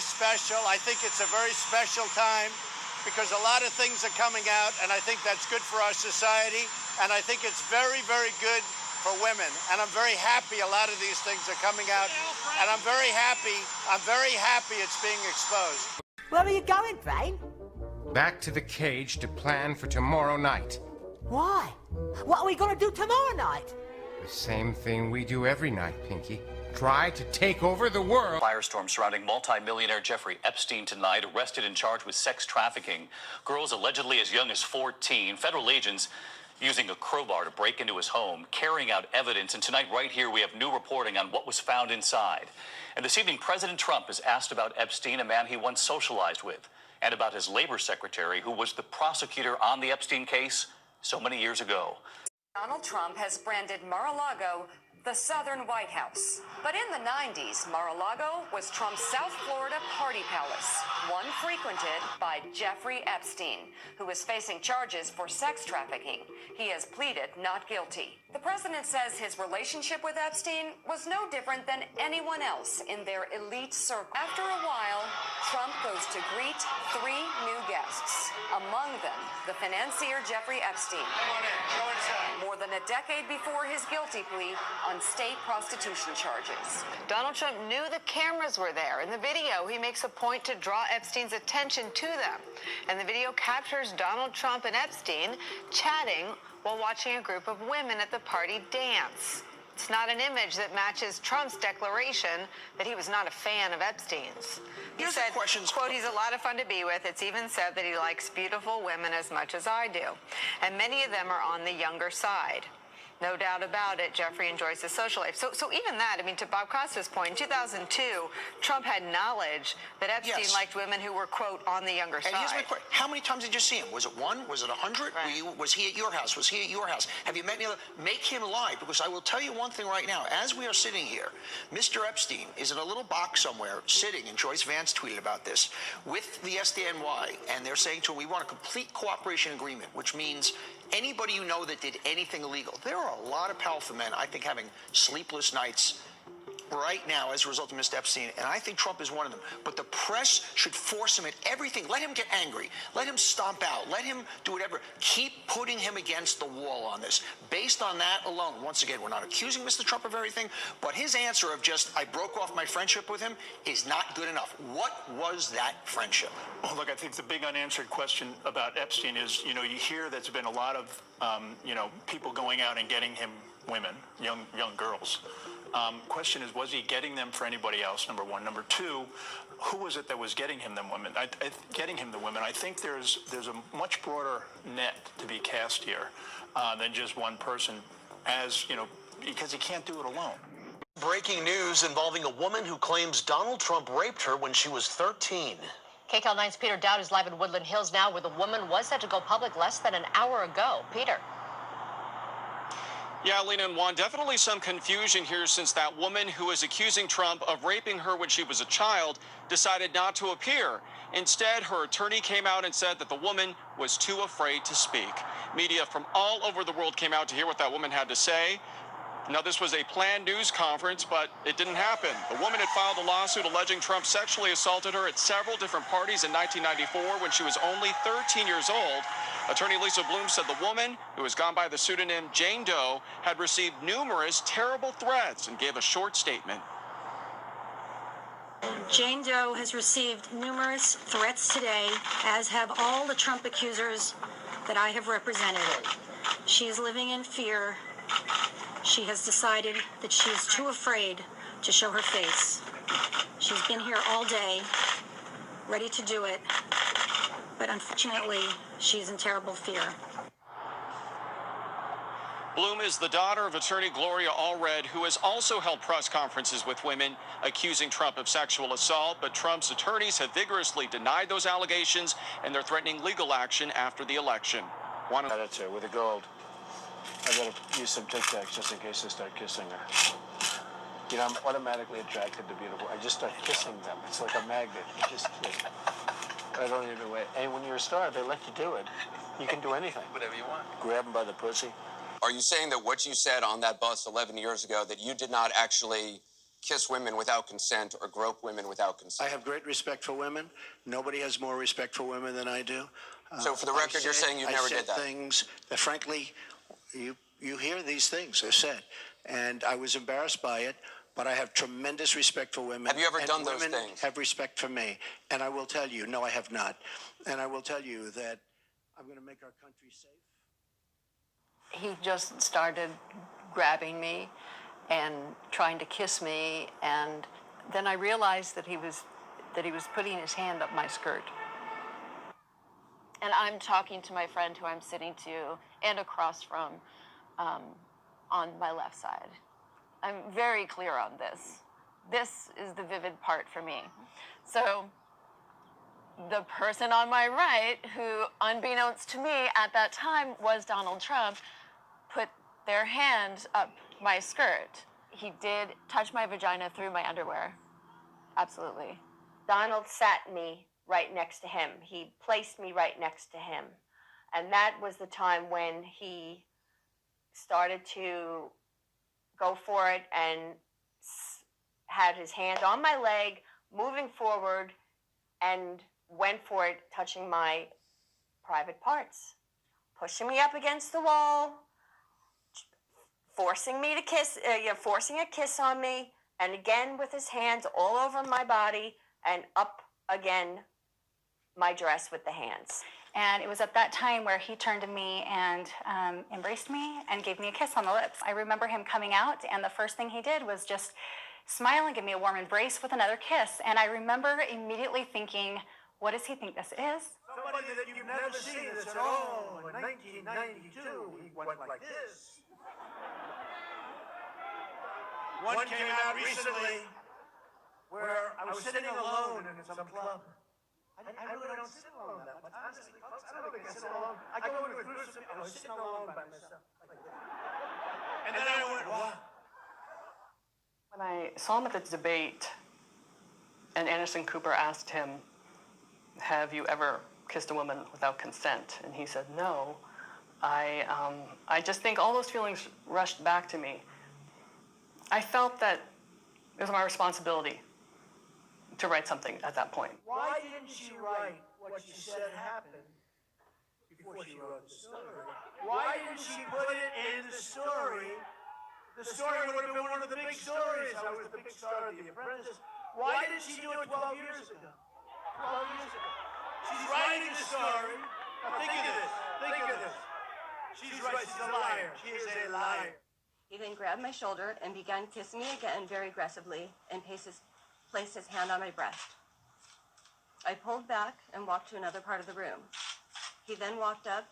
special. I think it's a very special time because a lot of things are coming out, and I think that's good for our society, and I think it's very, very good for women. And I'm very happy a lot of these things are coming out, and I'm very happy it's being exposed. Where are you going, Brain? Back to the cage to plan for tomorrow night. Why? What are we going to do tomorrow night? The same thing we do every night, Pinky. Try to take over the world. Firestorm surrounding multi-millionaire Jeffrey Epstein tonight, arrested and charged with sex trafficking. Girls allegedly as young as 14. Federal agents using a crowbar to break into his home, carrying out evidence. And tonight, right here, we have new reporting on what was found inside. And this evening, President Trump is asked about Epstein, a man he once socialized with, and about his labor secretary, who was the prosecutor on the Epstein case so many years ago. Donald Trump has branded Mar-a-Lago the Southern White House. But in the 90s, Mar-a-Lago was Trump's South Florida party palace, one frequented by Jeffrey Epstein, who is facing charges for sex trafficking. He has pleaded not guilty. The president says his relationship with Epstein was no different than anyone else in their elite circle. After a while, Trump goes to greet 3 new guests, among them the financier Jeffrey Epstein. More than a decade before his guilty plea on state prostitution charges. Donald Trump knew the cameras were there. In the video, he makes a point to draw Epstein's attention to them. And the video captures Donald Trump and Epstein chatting while watching a group of women at the party dance. It's not an image that matches Trump's declaration that he was not a fan of Epstein's. He said, quote, he's a lot of fun to be with. It's even said that he likes beautiful women as much as I do. And many of them are on the younger side. No doubt about it, Jeffrey enjoys his social life. So even that, I mean, to Bob Costa's point, in 2002, Trump had knowledge that Epstein liked women who were, quote, on the younger side. And here's my question. How many times did you see him? Was it 1? Was it 100? Right. Was he at your house? Was he at your house? Have you met any other? Make him lie, because I will tell you one thing right now. As we are sitting here, Mr. Epstein is in a little box somewhere sitting, and Joyce Vance tweeted about this, with the SDNY, and they're saying to him, we want a complete cooperation agreement, which means anybody you know that did anything illegal. There are a lot of powerful men, I think, having sleepless nights right now as a result of Mr. Epstein, and I think Trump is one of them. But the press should force him at everything. Let him get angry. Let him stomp out. Let him do whatever. Keep putting him against the wall on this. Based on that alone, once again, we're not accusing Mr. Trump of everything, but his answer of just, I broke off my friendship with him, is not good enough. What was that friendship? Well, look, I think the big unanswered question about Epstein is, you hear there's been a lot of, people going out and getting him women, young girls. Question is, was he getting them for anybody else, number one? Number two, who was it that was getting him the women? I think there's a much broader net to be cast here than just one person, because he can't do it alone. Breaking news involving a woman who claims Donald Trump raped her when she was 13. KCAL 9's Peter Dowd is live in Woodland Hills now, where the woman was set to go public less than an hour ago. Peter. Yeah, Lena and Juan, definitely some confusion here since that woman who is accusing Trump of raping her when she was a child decided not to appear. Instead, her attorney came out and said that the woman was too afraid to speak. Media from all over the world came out to hear what that woman had to say. Now, this was a planned news conference, but it didn't happen. The woman had filed a lawsuit alleging Trump sexually assaulted her at several different parties in 1994 when she was only 13 years old. Attorney Lisa Bloom said the woman, who has gone by the pseudonym Jane Doe, had received numerous terrible threats and gave a short statement. Jane Doe has received numerous threats today, as have all the Trump accusers that I have represented. She is living in fear. She has decided that she is too afraid to show her face. She's been here all day, ready to do it, but unfortunately, she's in terrible fear. Bloom is the daughter of attorney Gloria Allred, who has also held press conferences with women accusing Trump of sexual assault, but Trump's attorneys have vigorously denied those allegations, and they're threatening legal action after the election. One editor with a gold. I better use some Tic Tacs just in case I start kissing her. I'm automatically attracted to beautiful. I just start kissing them. It's like a magnet. You just kiss. I don't even wait. And when you're a star, they let you do it. You can do anything. Whatever you want. Grab them by the pussy. Are you saying that what you said on that bus 11 years ago, that you did not actually kiss women without consent or grope women without consent. I have great respect for women. Nobody has more respect for women than I do. So for the record, you're saying you never did that? I said things that, frankly, you hear these things are said, and I was embarrassed by it. But I have tremendous respect for women. Have you ever and done those women things? have respect for me, and I will tell you, no, I have not. And I will tell you that I'm going to make our country safe. He just started grabbing me and trying to kiss me, and then I realized that he was putting his hand up my skirt. And I'm talking to my friend who I'm sitting to and across from on my left side. I'm very clear on this. This is the vivid part for me. So the person on my right, who unbeknownst to me at that time was Donald Trump, put their hand up my skirt. He did touch my vagina through my underwear. Absolutely. Donald sat me right next to him. He placed me right next to him. And that was the time when he started to go for it and had his hand on my leg, moving forward, and went for it, touching my private parts, pushing me up against the wall, forcing me to kiss, forcing a kiss on me, and again with his hands all over my body and up again my dress with the hands. And it was at that time where he turned to me and embraced me and gave me a kiss on the lips. I remember him coming out, and the first thing he did was just smile and give me a warm embrace with another kiss. And I remember immediately thinking, what does he think this is? Somebody that you've never seen that said, oh, in 1992, he went like this. One came out recently where I was sitting alone in some club. I really don't sit alone that much. Honestly, folks, I don't think I sit alone. I go into a group, I was sitting alone by myself. Like that. And then I went, what? When I saw him at the debate, and Anderson Cooper asked him, have you ever kissed a woman without consent? And he said, no. I just think all those feelings rushed back to me. I felt that it was my responsibility to write something at that point. Why didn't she write what she said happened before she wrote the story? Why didn't she put it in the story? The story would have been one of the big stories. I was the big star of The Apprentice. Why didn't she do it 12 years ago? 12 years ago. She's writing the story. Now think of this. Think of this. She's right. She's a liar. She is a liar. He then grabbed my shoulder and began kissing me again very aggressively and placed his hand on my breast. I pulled back and walked to another part of the room. He then walked up,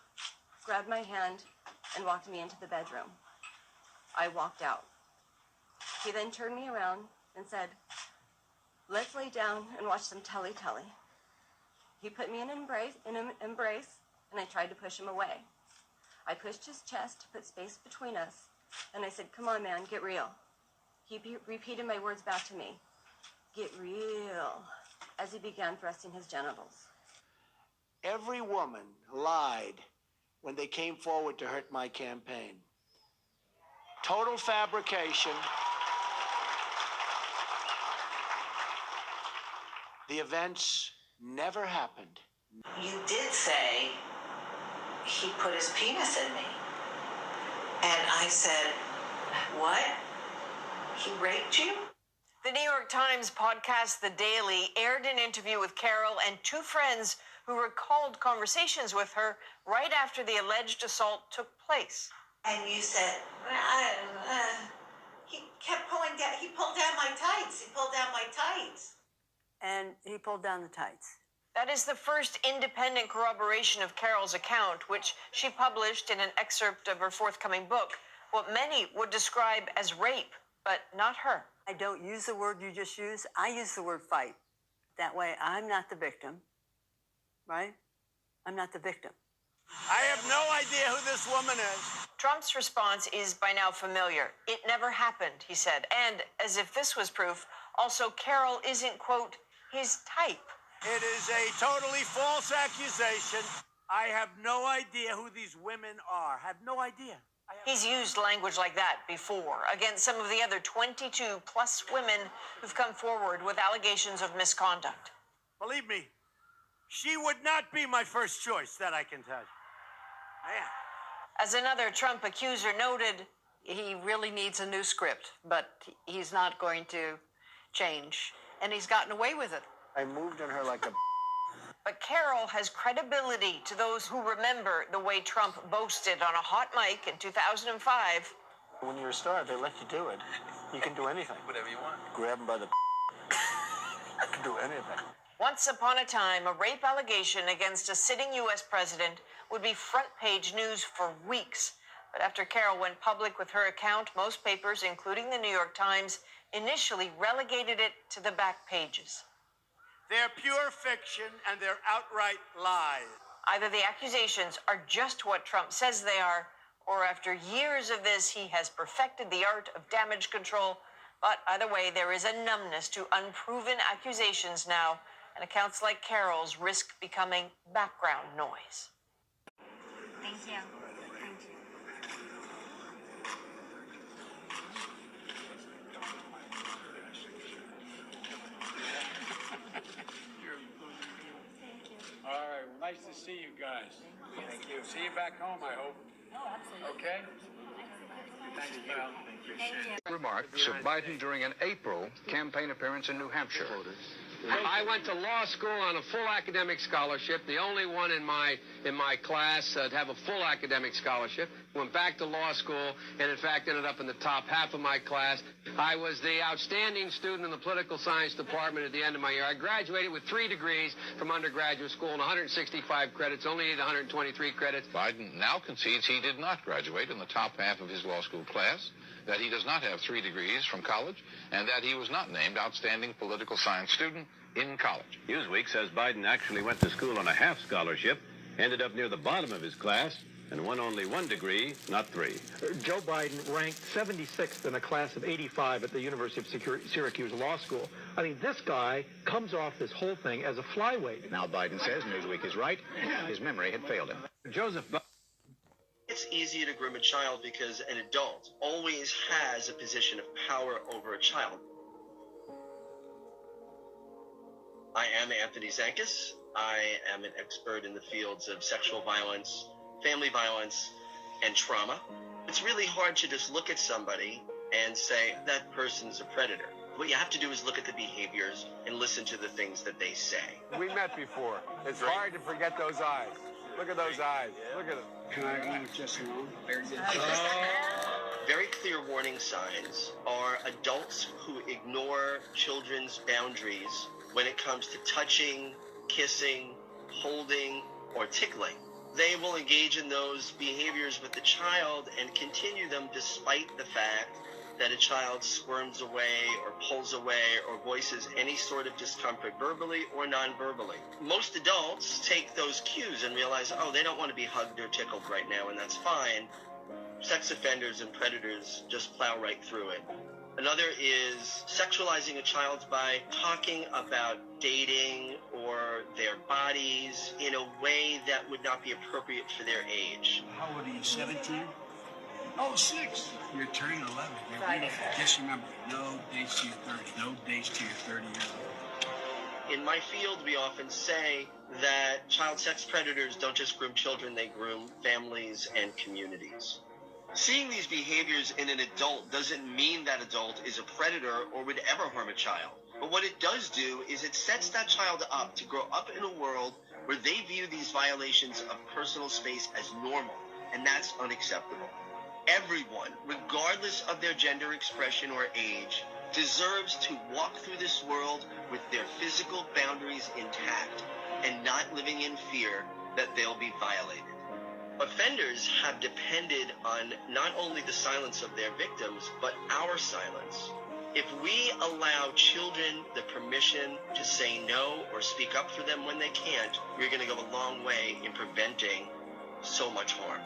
grabbed my hand, and walked me into the bedroom. I walked out. He then turned me around and said, let's lay down and watch some telly-telly. He put me in an embrace, and I tried to push him away. I pushed his chest to put space between us, and I said, come on, man, get real. He repeated my words back to me, get real, as he began thrusting his genitals. Every woman lied when they came forward to hurt my campaign. Total fabrication. The events never happened. You did say he put his penis in me. And I said, what? He raped you? The New York Times podcast The Daily aired an interview with Carol and two friends who recalled conversations with her right after the alleged assault took place. And you said, he kept pulling down, he pulled down my tights. He pulled down my tights. And he pulled down the tights. That is the first independent corroboration of Carol's account, which she published in an excerpt of her forthcoming book, what many would describe as rape, but not her. I don't use the word you just used. I use the word fight. That way, I'm not the victim, right? I'm not the victim. I have no idea who this woman is. Trump's response is by now familiar. It never happened, he said. And as if this was proof, also Carol isn't, quote, his type. It is a totally false accusation. I have no idea who these women are. Have no idea. He's used language like that before against some of the other 22 plus women who've come forward with allegations of misconduct. Believe me, she would not be my first choice, that I can tell you. As another Trump accuser noted, He really needs a new script, but he's not going to change. And he's gotten away with it. I moved on her like a... but Carol has credibility to those who remember the way Trump boasted on a hot mic in 2005. When you're a star, they let you do it. You can do anything. Whatever you want. Grab them by the... You can do anything. Once upon a time, a rape allegation against a sitting U.S. president would be front-page news for weeks. But after Carol went public with her account, most papers, including the New York Times, initially relegated it to the back pages. They're pure fiction and they're outright lies. Either the accusations are just what Trump says they are, or after years of this, he has perfected the art of damage control. But either way, there is a numbness to unproven accusations now, and accounts like Carol's risk becoming background noise. Thank you. All right, well, nice to see you guys. Thank you. See you back home, I hope. Oh, absolutely. Okay? Thanks, pal. Remarks of Biden during an April campaign appearance in New Hampshire. I went to law school on a full academic scholarship, the only one in my class to have a full academic scholarship. Went back to law school and, in fact, ended up in the top half of my class. I was the outstanding student in the political science department at the end of my year. I graduated with 3 degrees from undergraduate school and 165 credits, only needed 123 credits. Biden now concedes he did not graduate in the top half of his law school class, that he does not have 3 degrees from college, and that he was not named outstanding political science student in college. Newsweek says Biden actually went to school on a half scholarship, ended up near the bottom of his class, and won only 1 degree, not 3. Joe Biden ranked 76th in a class of 85 at the University of Syracuse Law School. I mean, this guy comes off this whole thing as a flyweight. Now Biden says Newsweek is right. His memory had failed him. It's easier to groom a child because an adult always has a position of power over a child. I am Anthony Zankis. I am an expert in the fields of sexual violence, family violence, and trauma. It's really hard to just look at somebody and say, that person's a predator. What you have to do is look at the behaviors and listen to the things that they say. We met before. It's hard to forget those eyes. Look at those eyes. Look at them. Can I just know? Very clear warning signs are adults who ignore children's boundaries when it comes to touching, kissing, holding, or tickling. They will engage in those behaviors with the child and continue them despite the fact that a child squirms away or pulls away or voices any sort of discomfort verbally or non-verbally. Most adults take those cues and realize, oh, they don't want to be hugged or tickled right now, and that's fine. Sex offenders and predators just plow right through it. Another is sexualizing a child by talking about dating or their bodies in a way that would not be appropriate for their age. How old are you, 17? Oh, 6. You're turning 11. You're beautiful. Just remember, no dates to your 30. No dates to your 30 years old. In my field, we often say that child sex predators don't just groom children, they groom families and communities. Seeing these behaviors in an adult doesn't mean that adult is a predator or would ever harm a child. But what it does do is it sets that child up to grow up in a world where they view these violations of personal space as normal, and that's unacceptable. Everyone, regardless of their gender expression or age, deserves to walk through this world with their physical boundaries intact and not living in fear that they'll be violated. Offenders have depended on not only the silence of their victims, but our silence. If we allow children the permission to say no or speak up for them when they can't, we're going to go a long way in preventing so much harm.